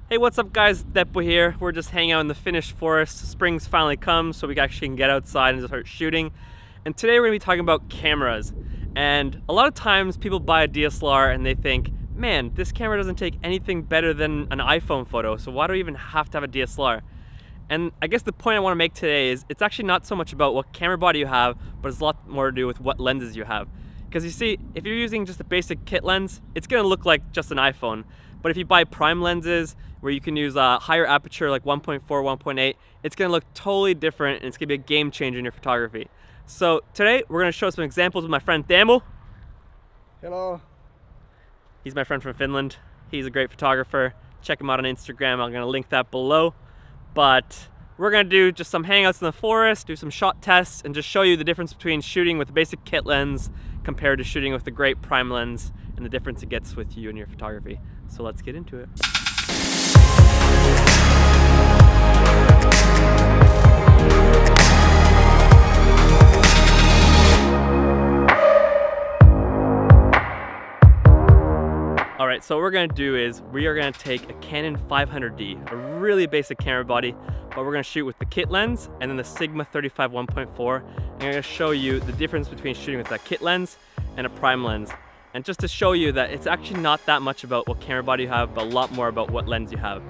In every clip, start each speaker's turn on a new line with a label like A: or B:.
A: Hey, what's up guys, Depo here. We're just hanging out in the Finnish forest. Spring's finally come, so we actually can get outside and just start shooting. And today we're gonna be talking about cameras. And a lot of times people buy a DSLR and they think, man, this camera doesn't take anything better than an iPhone photo, so why do I even have to have a DSLR? And I guess the point I wanna make today is it's actually not so much about what camera body you have, but it's a lot more to do with what lenses you have. Because you see, if you're using just a basic kit lens, it's gonna look like just an iPhone. But if you buy prime lenses, where you can use a higher aperture like 1.4, 1.8, it's gonna look totally different and it's gonna be a game changer in your photography. So today, we're gonna show some examples with my friend Teemu.
B: Hello.
A: He's my friend from Finland. He's a great photographer. Check him out on Instagram, I'm gonna link that below. But we're gonna do just some hangouts in the forest, do some shot tests, and just show you the difference between shooting with a basic kit lens compared to shooting with the great prime lens and the difference it gets with you and your photography. So let's get into it. Alright, so what we're going to do is we are going to take a Canon 500D, a really basic camera body, but we're going to shoot with the kit lens and then the Sigma 35 1.4. And I'm going to show you the difference between shooting with that kit lens and a prime lens. And just to show you that it's actually not that much about what camera body you have, but a lot more about what lens you have.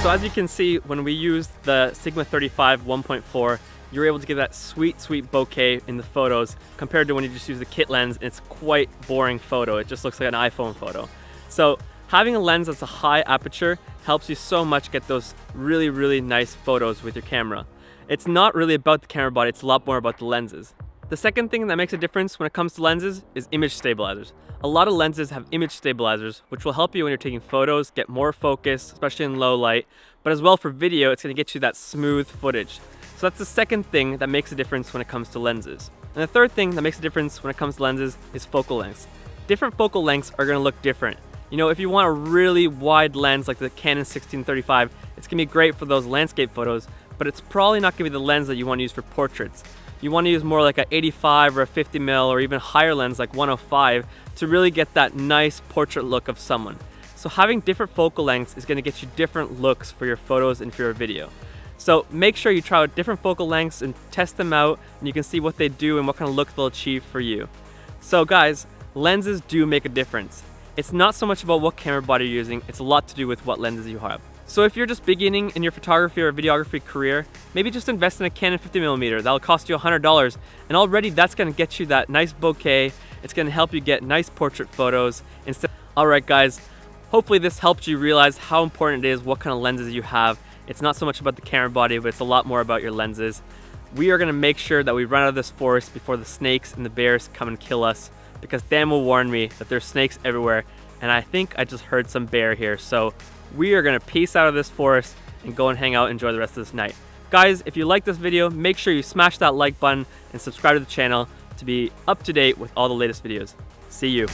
A: So as you can see, when we used the Sigma 35 1.4, you're able to get that sweet bokeh in the photos compared to when you just use the kit lens and it's quite boring photo. It just looks like an iPhone photo. So having a lens that's a high aperture helps you so much get those really nice photos with your camera. It's not really about the camera body, it's a lot more about the lenses. The second thing that makes a difference when it comes to lenses is image stabilizers. A lot of lenses have image stabilizers, which will help you when you're taking photos, get more focus, especially in low light, but as well for video, it's gonna get you that smooth footage. So that's the second thing that makes a difference when it comes to lenses. And the third thing that makes a difference when it comes to lenses is focal lengths. Different focal lengths are gonna look different. You know, if you want a really wide lens like the Canon 16-35, it's gonna be great for those landscape photos, but it's probably not gonna be the lens that you wanna use for portraits. You wanna use more like a 85 or a 50 mil or even higher lens like 105 to really get that nice portrait look of someone. So having different focal lengths is gonna get you different looks for your photos and for your video. So make sure you try out different focal lengths and test them out, and you can see what they do and what kind of look they'll achieve for you. So guys, lenses do make a difference. It's not so much about what camera body you're using, it's a lot to do with what lenses you have. So if you're just beginning in your photography or videography career, maybe just invest in a Canon 50mm. That'll cost you $100, and already that's gonna get you that nice bokeh. It's gonna help you get nice portrait photos instead. Alright guys, hopefully this helped you realize how important it is what kind of lenses you have. It's not so much about the camera body, but it's a lot more about your lenses. We are gonna make sure that we run out of this forest before the snakes and the bears come and kill us, because Dan will warn me that there's snakes everywhere, and I think I just heard some bear here. So we are gonna peace out of this forest and go and hang out and enjoy the rest of this night. Guys, if you like this video, make sure you smash that like button and subscribe to the channel to be up to date with all the latest videos. See you.